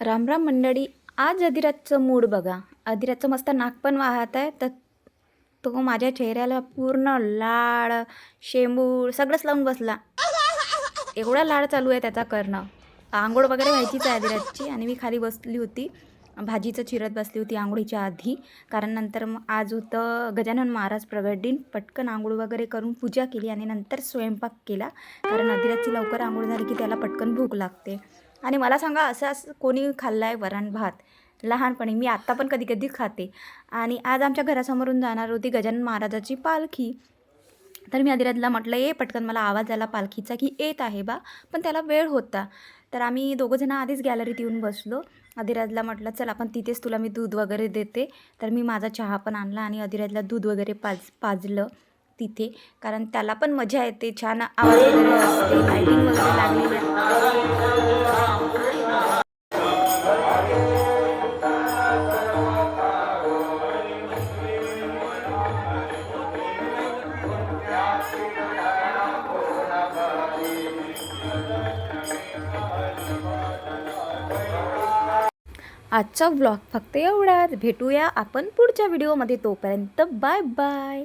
राम राम मंडळी. आज अधिराजचं मूड बघा. अधिराजचं मस्त नाक पण वाहत आहे, तर तो माझ्या चेहऱ्याला पूर्ण लाळ, शेंबूड सगळंच लावून बसला. एवढा लाड चालू आहे त्याचा करणं. अंघोळ वगैरे व्हायचीच आहे अधिराजची आणि मी खाली बसली होती. भाजीचं चिरत बसली होती अंघोळीच्या आधी. कारण नंतर मग आज होतं गजानन महाराज प्रगट दिन. पटकन अंघोळ वगैरे करून पूजा केली आणि नंतर स्वयंपाक केला. कारण अधिराजची लवकर अंघोळ झाली की त्याला पटकन भूक लागते. आणि मला सांगा, असं असं कोणी खाल्लं आहे वरण भात लहानपणी? मी आत्ता पण कधी कधी खाते. आणि आज आमच्या घरासमोरून जाणार होती गजानन महाराजाची पालखी. तर मी अधिराजला म्हटलं, ये पटकन, मला आवाज आला पालखीचा की येत आहे बा. पण त्याला वेळ होता. तर आम्ही दोघंजणं आधीच गॅलरीत येऊन बसलो. अधिराजला म्हटलं, चल आपण तिथेच तुला मी दूध वगैरे देते. तर मी माझा चहा पण आणला आणि अधिराजला दूध वगैरे पाजलं तिथे. कारण त्याला पण मजा येते, छान आवाज वगैरे असते, लायटिंग वगैरे लागलेली आहे. आजचा व्लॉग फक्त एवढाच. भेटूया आपण पुढच्या व्हिडिओमध्ये. तोपर्यंत बाय बाय.